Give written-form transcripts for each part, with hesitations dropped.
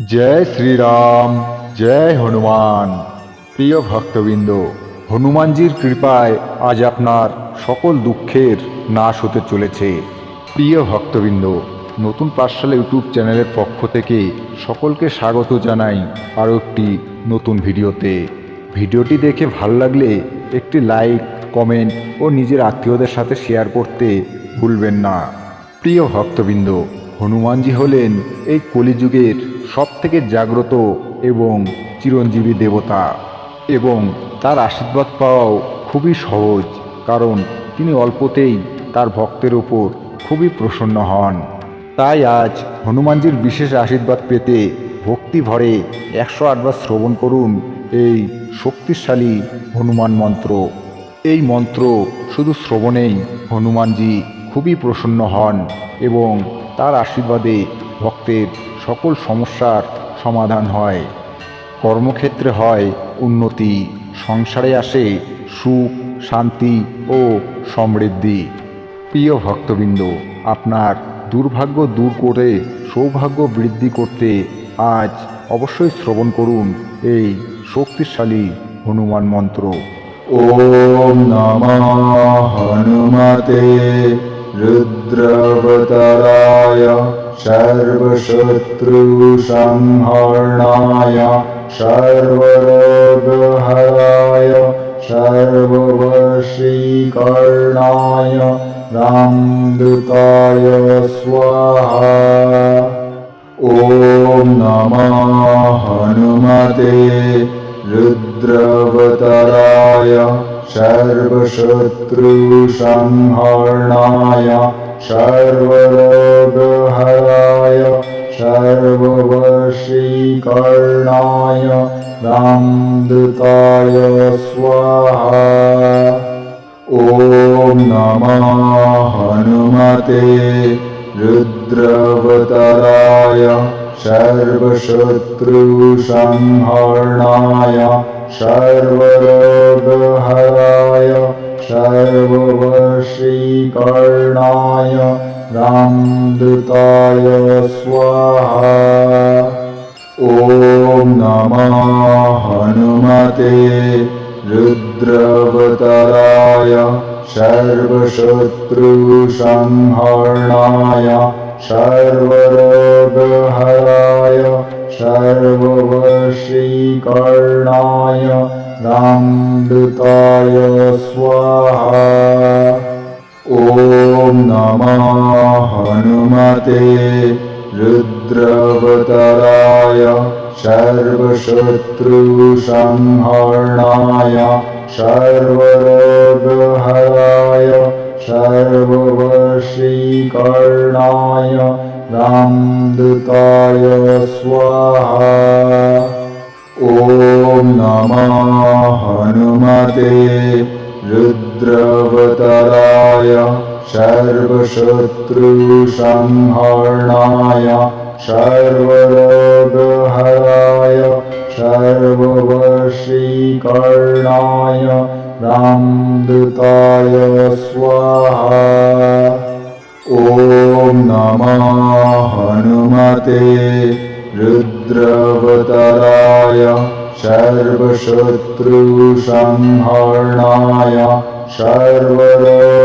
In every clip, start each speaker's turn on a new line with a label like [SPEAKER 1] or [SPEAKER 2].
[SPEAKER 1] জয় শ্রীরাম, জয় হনুমান। প্রিয় ভক্তবৃন্দ, হনুমানজির কৃপায় আজ আপনার সকল দুঃখের নাশ হতে চলেছে। প্রিয় ভক্তবৃন্দ, নতুন পাঠশালা ইউটিউব চ্যানেলের পক্ষ থেকে সকলকে স্বাগত জানাই আরও একটি নতুন ভিডিওতে। ভিডিওটি দেখে ভালো লাগলে একটি লাইক, কমেন্ট ও নিজের আত্মীয়দের সাথে শেয়ার করতে ভুলবেন না। প্রিয় ভক্তবৃন্দ, হনুমানজি হলেন এই কলিযুগের সবথেকে জাগ্রত এবং চিরঞ্জীবী দেবতা, এবং তার আশীর্বাদ পাওয়াও খুবই সহজ, কারণ তিনি অল্পতেই তার ভক্তের ওপর খুবই প্রসন্ন হন। তাই আজ হনুমানজির বিশেষ আশীর্বাদ পেতে ভক্তি ভরে 108 বার শ্রবণ করুন এই শক্তিশালী হনুমান মন্ত্র। এই মন্ত্র শুধু শ্রবণেই হনুমানজি খুবই প্রসন্ন হন এবং তার আশীর্বাদে ভক্তের সকল সমস্যার সমাধান হয়। কর্মক্ষেত্রে হয় উন্নতি, সংসারে আসে সুখ, শান্তি ও সমৃদ্ধি। প্রিয় ভক্তবৃন্দ, আপনার দুর্ভাগ্য দূর করে সৌভাগ্য বৃদ্ধি করতে আজ অবশ্যই শ্রবণ করুন এই শক্তিশালী হনুমান মন্ত্র। ওম নমঃ হনুমতে রুদ্রাবতারায় সর্বশত্রু সংহরণায় সর্বরোগহরায় সর্ববশীকরণায় রামদূতায় স্বাহা। ওম নমঃ হনুমতে রুদ্রাবতারায় সর্বশত্রু সংহরণায় সর্বরোগহরায় সর্ববশীকরণায় রামদূতায় স্বাহা। ওম নমঃ হনুমতে রুদ্রাবতারায় সর্বশত্রু সংহরণায় সর্বরোগহরায় সর্ববশীকরণায় রামদূতায় স্বাহা। ওম নমঃ হনুমতে রুদ্রাবতারায় সর্বশত্রু সংহরণায় সর্বরোগহরায় সর্ববশীকরণায় রামদূতায় স্বাহা। ওম নমঃ হনুমতে রুদ্রাবতারায় সর্বশত্রু সংহরণায় সর্বরোগহরায় সর্ববশীকরণায় রামদূতায় স্বাহা। ওম নমঃ হনুমতে রুদ্রাবতারায় সর্বশত্রু সংহরণায় সর্বরোগহরায় সর্ববশীকরণায় রামদূতায় স্বাহা। ওম নমঃ হনুমতে রুদ্রাবতারায় সর্বশত্রু সংহরণায় সর্বরোগহরায়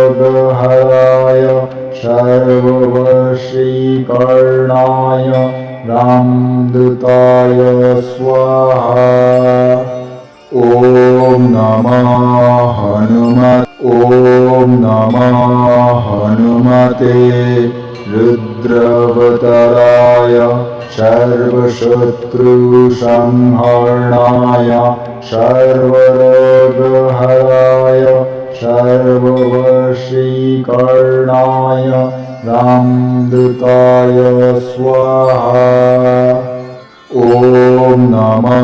[SPEAKER 1] সর্ববশীকরণায় রামদূতায় স্বাহা। ওম নমঃ হনুমতে রুদ্রাবতারায় সর্বশত্রু সংহরণায় সর্বরোগহরায় সর্ববশীকরণায় রামদূতায় স্বাহা। ওম নমঃ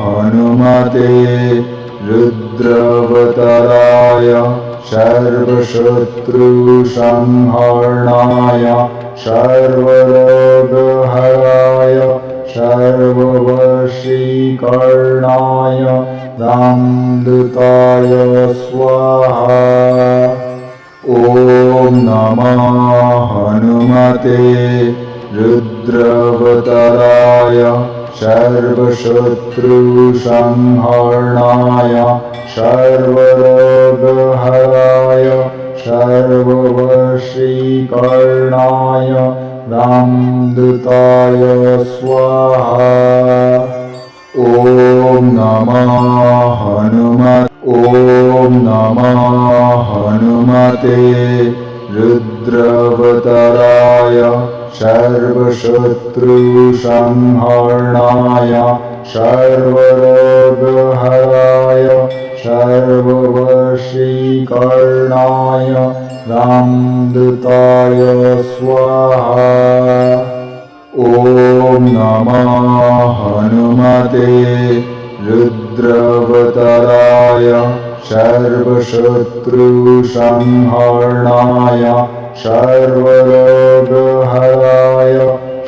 [SPEAKER 1] হনুমতে রুদ্রাবতারায় সর্বশত্রু সংহরণায় সর্বরোগহরায় সর্ববশীকরণায় রামদূতায় স্বাহা। ওম নমঃ হনুমতে রুদ্র रुद्रवतराय सर्वशत्रुसंहरणाय सर्वरोगहराय सर्ववशीकरणाय रामदूताय स्वाहा। ॐ नमः हनुमते रुद्रवतराय सर्वशत्रुसंहरणाय सर्वरोगहराय सर्ववशीकरणाय रामदूताय स्वाहा। ॐ नमः हनुमते रुद्रवतराय सर्वशत्रुसंहरणाय सर्वरोगहराय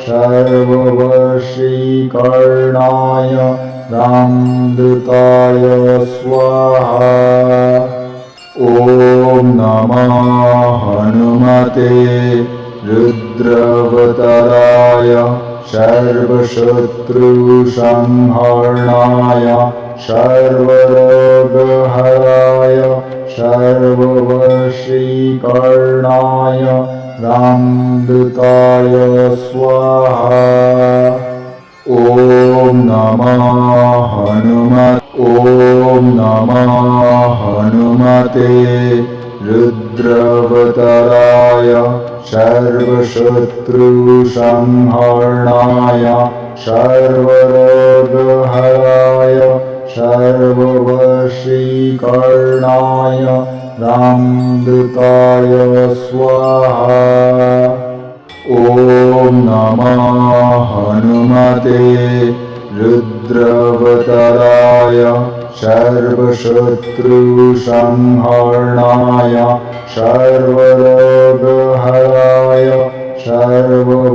[SPEAKER 1] सर्ववशीकरणाय रामदूताय स्वाहा। ॐ नमः हनुमते रुद्रवतराय सर्वशत्रुसंहरणाय सर्वरोगहराय सर्ववशीकरणाय रामदूताय स्वाहा। ॐ नमः हनुमते रुद्रवतराय सर्वशत्रुसंहरणाय सर्वरोगहराय सर्ववशीकरणाय रामदूताय स्वाहा। ॐ नमः हनुमते रुद्रवतराय सर्वशत्रुसंहरणाय सर्वरोगहराय सर्ववशीकरणाय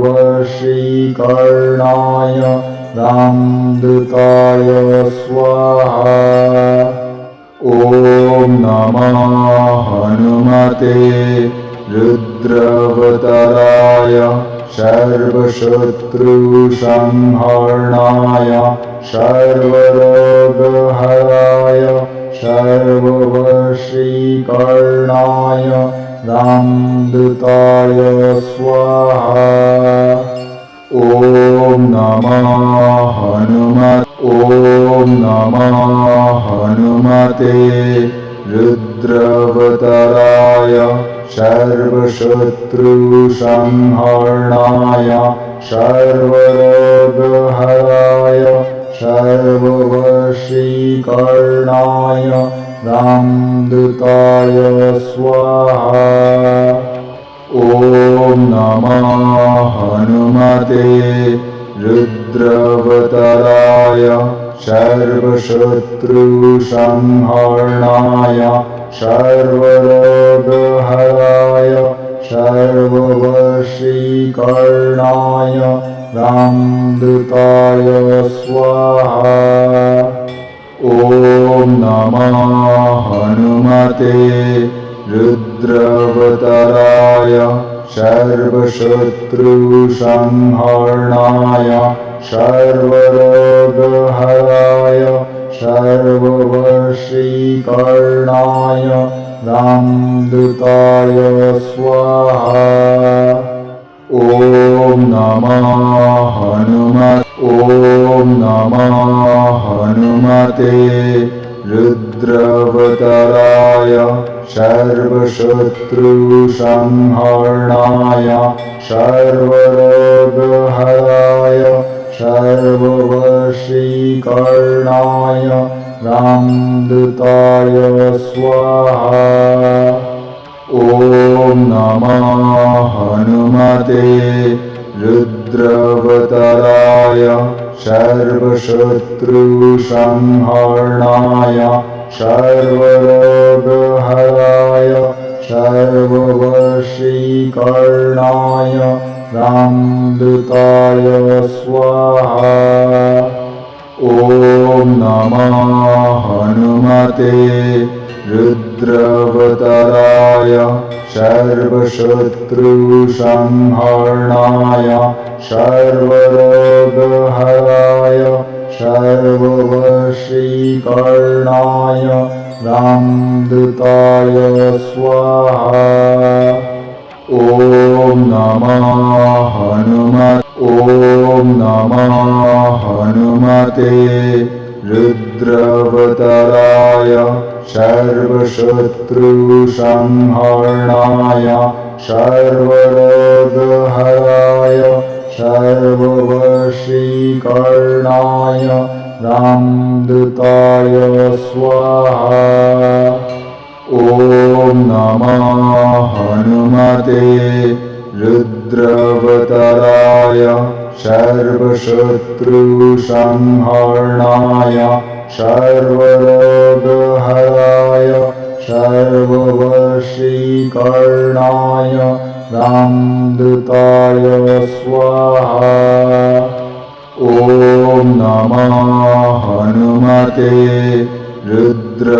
[SPEAKER 1] रामदूताय स्वाहा। ॐ नमः हनुमते रुद्रवतराय सर्वशत्रुसंहरणाय सर्वरोगहराय सर्ववशीकरणाय रामदूताय स्वाहा। ॐ नमः हनुमते रुद्रवतराय सर्वशत्रुसंहरणाय सर्वरोगहराय सर्ववशीकरणाय रामदूताय स्वाहा। ॐ नमः हनुमते रुद्रवतराय सर्वशत्रुसंहरणाय सर्वरोगहराय सर्ववशीकरणाय रामदूताय स्वाहा। ॐ नमः हनुमते रुद्रवतराय सर्वशत्रुसंहरणाय सर्वरोगहराय सर्ववशीकरणाय रामदूताय स्वाहा। ॐ नमः हनुमते रुद्रवतराय सर्वशत्रुसंहरणाय सर्वरोगहराय सर्ववशीकरणाय रामदूताय स्वाहा। ॐ नमः हनुमते रुद्रवतराय सर्वशत्रुसंहरणाय सर्वरोगहराय सर्ववशीकरणाय रामदूताय स्वाहा। ॐ नमः हनुमते रुद्रवतराय सर्वशत्रुसंहरणाय सर्वरोगहराय सर्ववशीकरणाय रामदूताय स्वाहा। ॐ नमः हनुमते रुद्रावताराय सर्वशत्रुसंहरणाय सर्वरोगहराय सर्ववशीकरणाय रामदूताय स्वाहा। ॐ नमः हनुमते रुद्रावताराय सर्वशत्रुसंहरणाय सर्वरोगहराय सर्ववशीकरणाय रामदूताय स्वाहा। ॐ नमः हनुमते रुद्रावताराय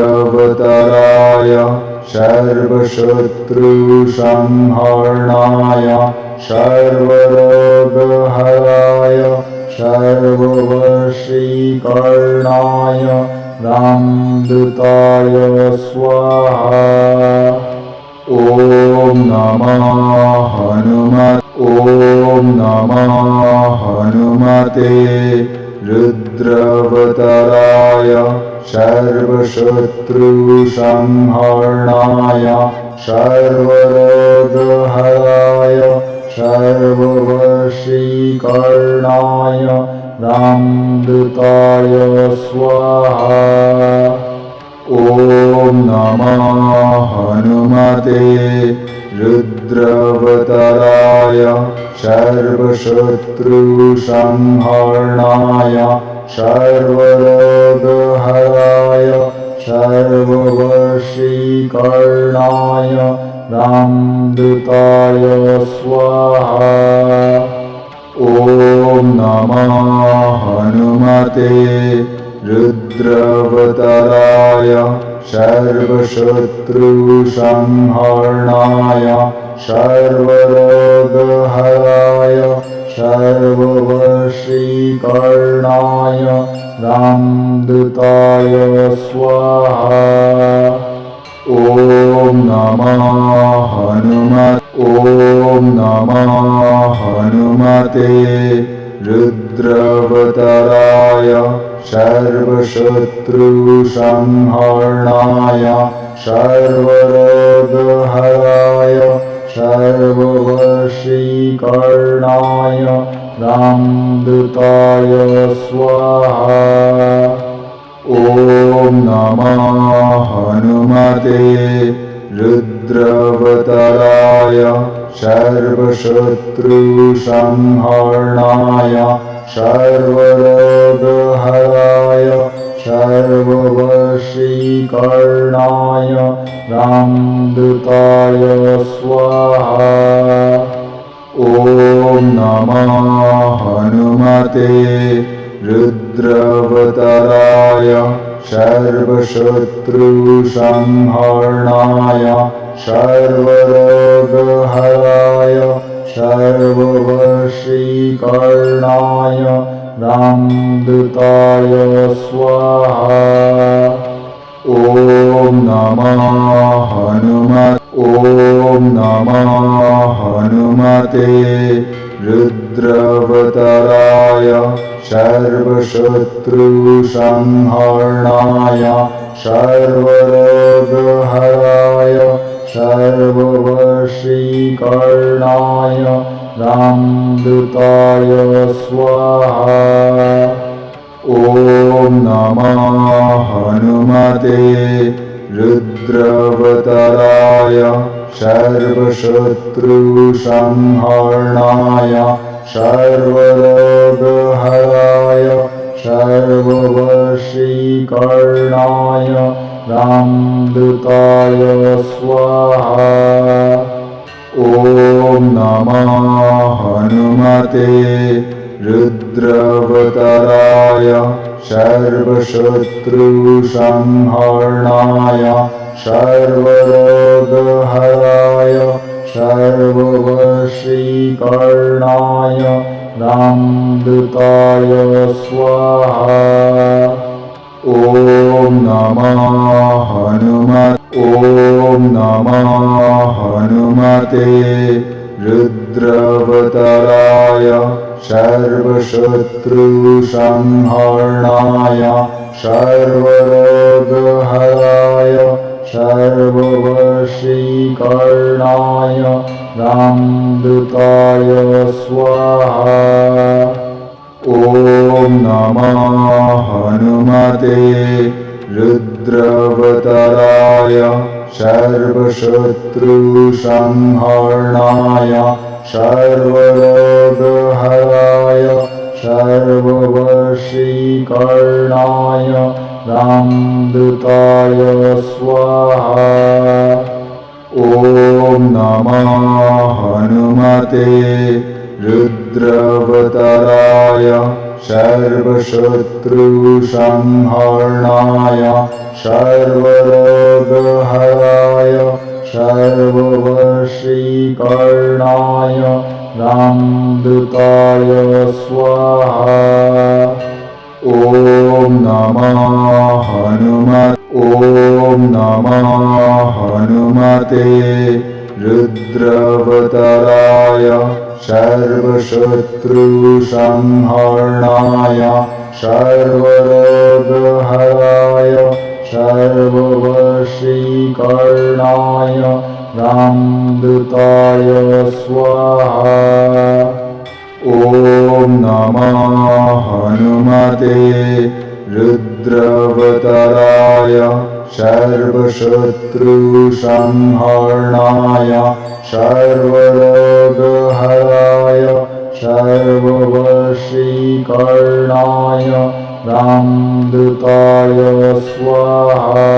[SPEAKER 1] सर्वशत्रुसंहरणाय सर्वरोगहराय सर्ववशीकरणाय रामदूताय स्वाहा। ॐ नमः हनुमते रुद्रावताराय सर्वशत्रुसंहरणाय सर्वरोगहराय सर्ववशीकरणाय रामदूताय स्वाहा। ॐ नमः हनुमते रुद्रावताराय सर्वशत्रुसंहरणाय सर्वरोगहराय सर्ववशीकरणाय रामदूताय स्वाहा। ॐ नमः हनुमते रुद्रावताराय सर्वशत्रुसंहरणाय सर्वरोगहराय सर्ववशीकरणाय रामदूताय स्वाहा। ॐ नमः हनुमते रुद्रावताराय सर्वशत्रुसंहरणाय सर्वरोगहराय सर्ववशीकरणाय रामदूताय स्वाहा। ॐ नमः हनुमते रुद्रावताराय सर्वशत्रुसंहरणाय सर्वरोगहराय सर्ववशीकरणाय रामदूताय स्वाहा। ॐ नमः हनुमते रुद्रावताराय सर्वशत्रुसंहरणाय सर्वरोगहराय सर्ववशीकरणाय रामदूताय स्वाहा। ॐ नमः हनुमते रुद्रावताराय सर्वशत्रुसंहरणाय सर्वरोगहराय सर्ववशीकरणाय रामदूताय स्वाहा। ॐ नमः हनुमते रुद्रावताराय सर्वशत्रुसंहरणाय सर्वरोगहराय सर्ववशीकरणाय रामदूताय स्वाहा। ॐ नमः हनुमते रुद्रावताराय सर्वशत्रुसंहरणाय सर्वरोगहराय सर्ववशीकरणाय रामदूताय स्वाहा। ॐ नमः हनुमते। ॐ नमः हनुमते रुद्रावताराय सर्वशत्रुसंहरणाय सर्वरोगहराय सर्ववशीकरणाय रामदूताय स्वाहा। ॐ नमः हनुमते रुद्रावताराय सर्वशत्रुसंहरणाय सर्वरोगहराय सर्ववशीकरणाय रामदूताय स्वाहा। ॐ नमः हनुमते रुद्रावताराय सर्वशत्रुसंहरणाय सर्वरोगहराय सर्ववशीकरणाय रामदूताय स्वाहा। ॐ नमः हनुमते। ॐ नमः हनुमते रुद्रावताराय सर्वशत्रुसंहरणाय सर्वरोगहराय सर्ववशीकरणाय रामदूताय स्वाहा। ॐ नमः हनुमते रुद्रावताराय सर्वशत्रुसंहरणाय सर्वरोगहराय सर्ववशीकरणाय रामदूताय स्वाहा।